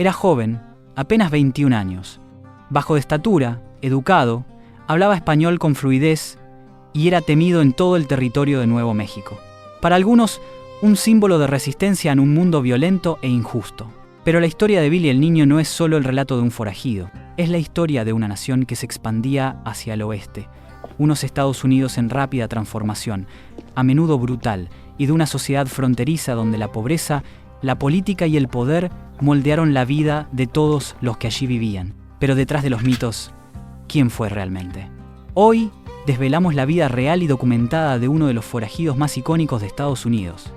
Era joven, apenas 21 años. Bajo de estatura, educado, hablaba español con fluidez y era temido en todo el territorio de Nuevo México. Para algunos, un símbolo de resistencia en un mundo violento e injusto. Pero la historia de Billy el Niño no es solo el relato de un forajido, es la historia de una nación que se expandía hacia el oeste, unos Estados Unidos en rápida transformación, a menudo brutal, y de una sociedad fronteriza donde la pobreza, la política y el poder moldearon la vida de todos los que allí vivían. Pero detrás de los mitos, ¿quién fue realmente? Hoy desvelamos la vida real y documentada de uno de los forajidos más icónicos de Estados Unidos.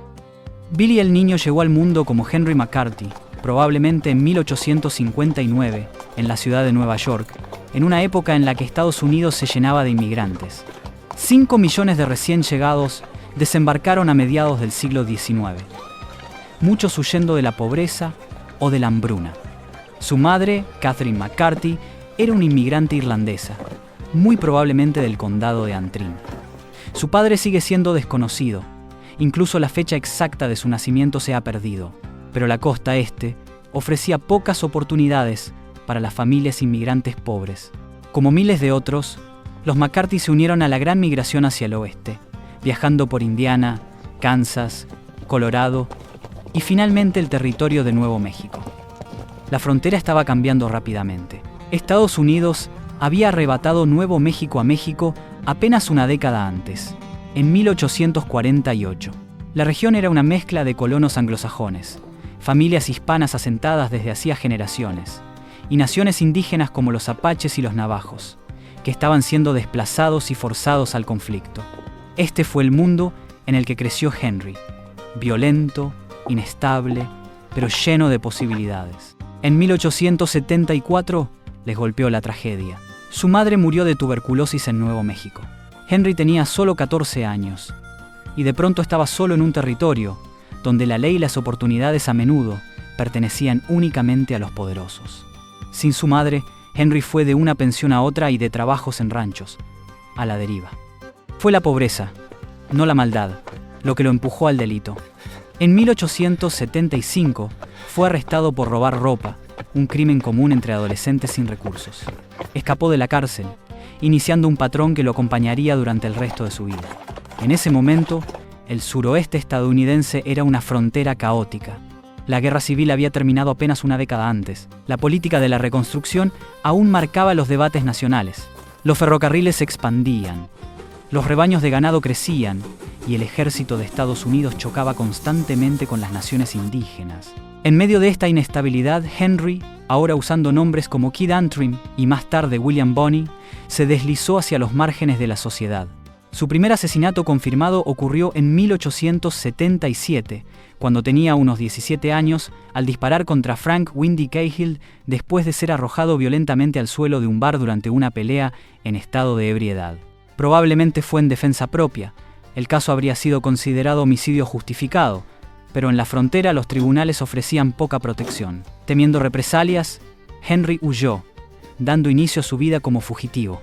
Billy el Niño llegó al mundo como Henry McCarty, probablemente en 1859, en la ciudad de Nueva York, en una época en la que Estados Unidos se llenaba de inmigrantes. 5 millones de recién llegados desembarcaron a mediados del siglo XIX, muchos huyendo de la pobreza o de la hambruna. Su madre, Catherine McCarty, era una inmigrante irlandesa, muy probablemente del condado de Antrim. Su padre sigue siendo desconocido, incluso la fecha exacta de su nacimiento se ha perdido, pero la costa este ofrecía pocas oportunidades para las familias inmigrantes pobres. Como miles de otros, los McCarty se unieron a la gran migración hacia el oeste, viajando por Indiana, Kansas, Colorado y finalmente el territorio de Nuevo México. La frontera estaba cambiando rápidamente. Estados Unidos había arrebatado Nuevo México a México apenas una década antes, en 1848. La región era una mezcla de colonos anglosajones, familias hispanas asentadas desde hacía generaciones, y naciones indígenas como los apaches y los navajos, que estaban siendo desplazados y forzados al conflicto. Este fue el mundo en el que creció Henry, violento, inestable, pero lleno de posibilidades. En 1874 les golpeó la tragedia. Su madre murió de tuberculosis en Nuevo México. Henry tenía solo 14 años, y de pronto estaba solo en un territorio donde la ley y las oportunidades a menudo pertenecían únicamente a los poderosos. Sin su madre, Henry fue de una pensión a otra y de trabajos en ranchos, a la deriva. Fue la pobreza, no la maldad, lo que lo empujó al delito. En 1875 fue arrestado por robar ropa, un crimen común entre adolescentes sin recursos. Escapó de la cárcel, iniciando un patrón que lo acompañaría durante el resto de su vida. En ese momento, el suroeste estadounidense era una frontera caótica. La guerra civil había terminado apenas una década antes. La política de la reconstrucción aún marcaba los debates nacionales. Los ferrocarriles se expandían, los rebaños de ganado crecían y el ejército de Estados Unidos chocaba constantemente con las naciones indígenas. En medio de esta inestabilidad, Henry, ahora usando nombres como Kid Antrim y más tarde William Bonney, se deslizó hacia los márgenes de la sociedad. Su primer asesinato confirmado ocurrió en 1877, cuando tenía unos 17 años, al disparar contra Frank Windy Cahill después de ser arrojado violentamente al suelo de un bar durante una pelea en estado de ebriedad. Probablemente fue en defensa propia. El caso habría sido considerado homicidio justificado, pero en la frontera los tribunales ofrecían poca protección. Temiendo represalias, Henry huyó, dando inicio a su vida como fugitivo.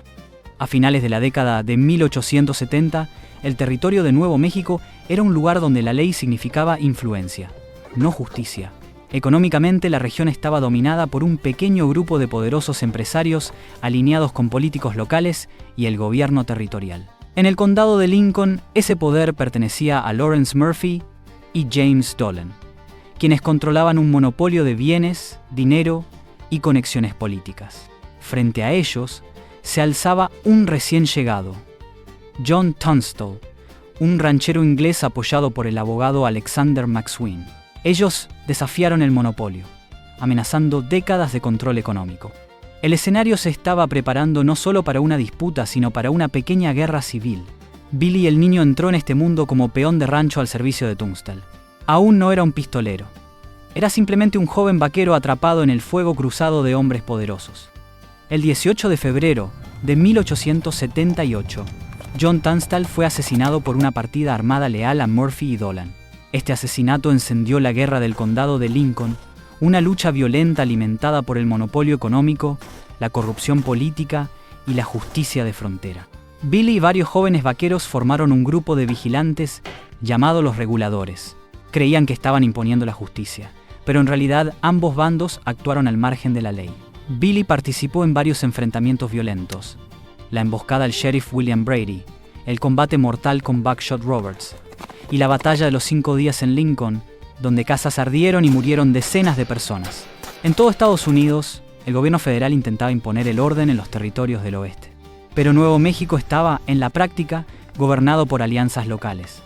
A finales de la década de 1870, el territorio de Nuevo México era un lugar donde la ley significaba influencia, no justicia. Económicamente, la región estaba dominada por un pequeño grupo de poderosos empresarios alineados con políticos locales y el gobierno territorial. En el condado de Lincoln, ese poder pertenecía a Lawrence Murphy y James Dolan, quienes controlaban un monopolio de bienes, dinero y conexiones políticas. Frente a ellos, se alzaba un recién llegado, John Tunstall, un ranchero inglés apoyado por el abogado Alexander McSween. Ellos desafiaron el monopolio, amenazando décadas de control económico. El escenario se estaba preparando no solo para una disputa, sino para una pequeña guerra civil. Billy el Niño entró en este mundo como peón de rancho al servicio de Tunstall. Aún no era un pistolero. Era simplemente un joven vaquero atrapado en el fuego cruzado de hombres poderosos. El 18 de febrero de 1878, John Tunstall fue asesinado por una partida armada leal a Murphy y Dolan. Este asesinato encendió la guerra del condado de Lincoln, una lucha violenta alimentada por el monopolio económico, la corrupción política y la justicia de frontera. Billy y varios jóvenes vaqueros formaron un grupo de vigilantes llamado los Reguladores. Creían que estaban imponiendo la justicia, pero en realidad ambos bandos actuaron al margen de la ley. Billy participó en varios enfrentamientos violentos: la emboscada al sheriff William Brady, el combate mortal con Buckshot Roberts y la batalla de los 5 días en Lincoln, donde casas ardieron y murieron decenas de personas. En todo Estados Unidos, el gobierno federal intentaba imponer el orden en los territorios del oeste, pero Nuevo México estaba, en la práctica, gobernado por alianzas locales,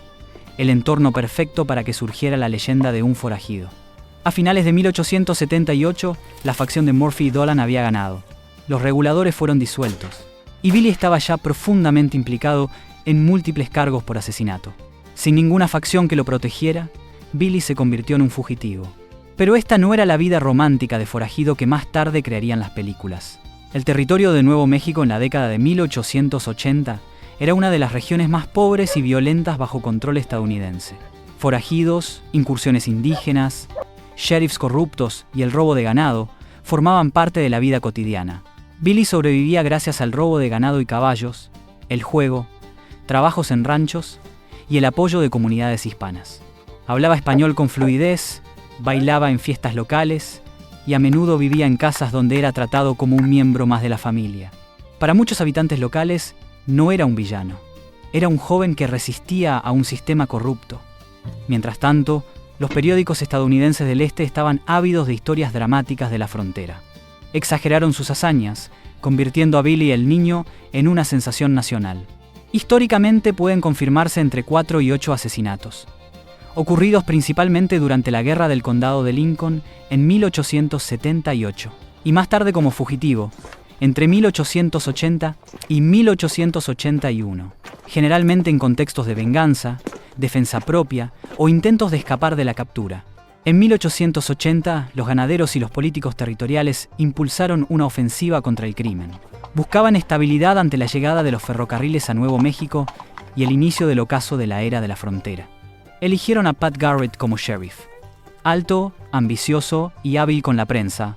el entorno perfecto para que surgiera la leyenda de un forajido. A finales de 1878, la facción de Murphy y Dolan había ganado. Los reguladores fueron disueltos, y Billy estaba ya profundamente implicado en múltiples cargos por asesinato. Sin ninguna facción que lo protegiera, Billy se convirtió en un fugitivo. Pero esta no era la vida romántica de forajido que más tarde crearían las películas. El territorio de Nuevo México en la década de 1880 era una de las regiones más pobres y violentas bajo control estadounidense. Forajidos, incursiones indígenas, sheriffs corruptos y el robo de ganado formaban parte de la vida cotidiana. Billy sobrevivía gracias al robo de ganado y caballos, el juego, trabajos en ranchos y el apoyo de comunidades hispanas. Hablaba español con fluidez, bailaba en fiestas locales y a menudo vivía en casas donde era tratado como un miembro más de la familia. Para muchos habitantes locales, no era un villano. Era un joven que resistía a un sistema corrupto. Mientras tanto, los periódicos estadounidenses del este estaban ávidos de historias dramáticas de la frontera. Exageraron sus hazañas, convirtiendo a Billy el Niño en una sensación nacional. Históricamente pueden confirmarse entre 4 y 8 asesinatos, ocurridos principalmente durante la Guerra del Condado de Lincoln en 1878, y más tarde como fugitivo, entre 1880 y 1881, generalmente en contextos de venganza, defensa propia o intentos de escapar de la captura. En 1880, los ganaderos y los políticos territoriales impulsaron una ofensiva contra el crimen. Buscaban estabilidad ante la llegada de los ferrocarriles a Nuevo México y el inicio del ocaso de la era de la frontera. Eligieron a Pat Garrett como sheriff. Alto, ambicioso y hábil con la prensa,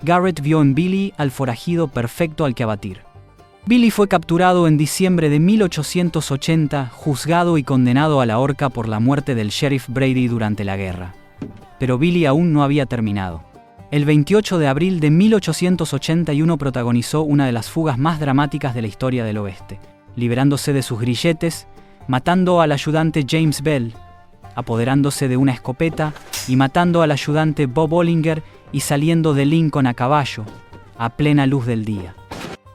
Garrett vio en Billy al forajido perfecto al que abatir. Billy fue capturado en diciembre de 1880, juzgado y condenado a la horca por la muerte del sheriff Brady durante la guerra. Pero Billy aún no había terminado. El 28 de abril de 1881 protagonizó una de las fugas más dramáticas de la historia del oeste, liberándose de sus grilletes, matando al ayudante James Bell, apoderándose de una escopeta y matando al ayudante Bob Ollinger y saliendo de Lincoln a caballo, a plena luz del día.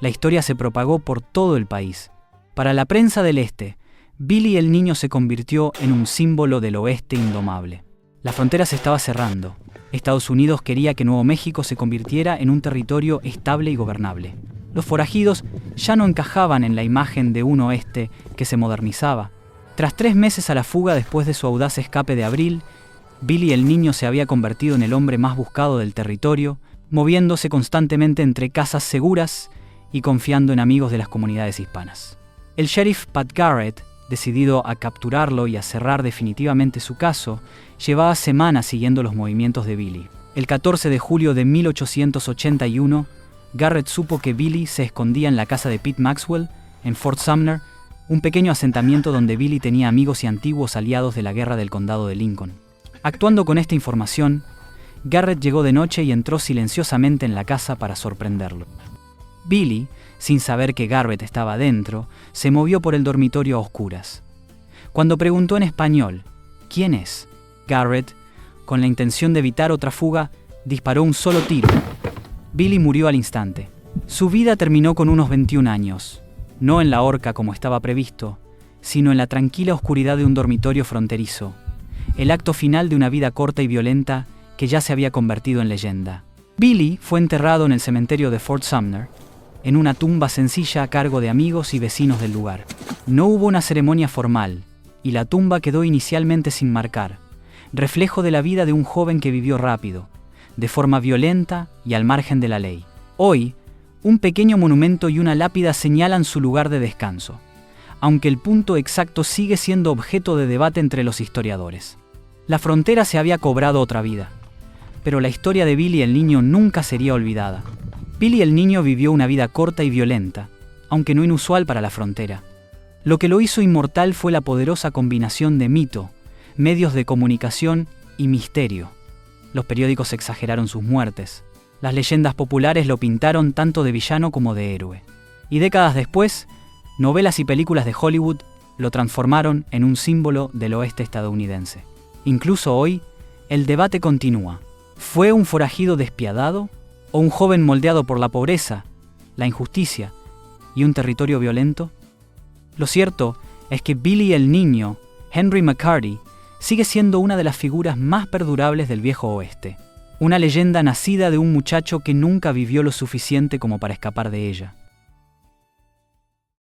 La historia se propagó por todo el país. Para la prensa del este, Billy el Niño se convirtió en un símbolo del oeste indomable. La frontera se estaba cerrando. Estados Unidos quería que Nuevo México se convirtiera en un territorio estable y gobernable. Los forajidos ya no encajaban en la imagen de un oeste que se modernizaba. Tras 3 meses a la fuga después de su audaz escape de abril, Billy el Niño se había convertido en el hombre más buscado del territorio, moviéndose constantemente entre casas seguras y confiando en amigos de las comunidades hispanas. El sheriff Pat Garrett, decidido a capturarlo y a cerrar definitivamente su caso, llevaba semanas siguiendo los movimientos de Billy. El 14 de julio de 1881, Garrett supo que Billy se escondía en la casa de Pete Maxwell, en Fort Sumner, un pequeño asentamiento donde Billy tenía amigos y antiguos aliados de la Guerra del Condado de Lincoln. Actuando con esta información, Garrett llegó de noche y entró silenciosamente en la casa para sorprenderlo. Billy, sin saber que Garrett estaba dentro, se movió por el dormitorio a oscuras. Cuando preguntó en español, ¿quién es?, Garrett, con la intención de evitar otra fuga, disparó un solo tiro. Billy murió al instante. Su vida terminó con unos 21 años, no en la horca como estaba previsto, sino en la tranquila oscuridad de un dormitorio fronterizo, el acto final de una vida corta y violenta que ya se había convertido en leyenda. Billy fue enterrado en el cementerio de Fort Sumner, en una tumba sencilla a cargo de amigos y vecinos del lugar. No hubo una ceremonia formal, y la tumba quedó inicialmente sin marcar, reflejo de la vida de un joven que vivió rápido, de forma violenta y al margen de la ley. Hoy, un pequeño monumento y una lápida señalan su lugar de descanso, aunque el punto exacto sigue siendo objeto de debate entre los historiadores. La frontera se había cobrado otra vida, pero la historia de Billy el Niño nunca sería olvidada. Billy el Niño vivió una vida corta y violenta, aunque no inusual para la frontera. Lo que lo hizo inmortal fue la poderosa combinación de mito, medios de comunicación y misterio. Los periódicos exageraron sus muertes. Las leyendas populares lo pintaron tanto de villano como de héroe. Y décadas después, novelas y películas de Hollywood lo transformaron en un símbolo del oeste estadounidense. Incluso hoy, el debate continúa. ¿Fue un forajido despiadado o un joven moldeado por la pobreza, la injusticia y un territorio violento? Lo cierto es que Billy el Niño, Henry McCarty, sigue siendo una de las figuras más perdurables del viejo oeste. Una leyenda nacida de un muchacho que nunca vivió lo suficiente como para escapar de ella.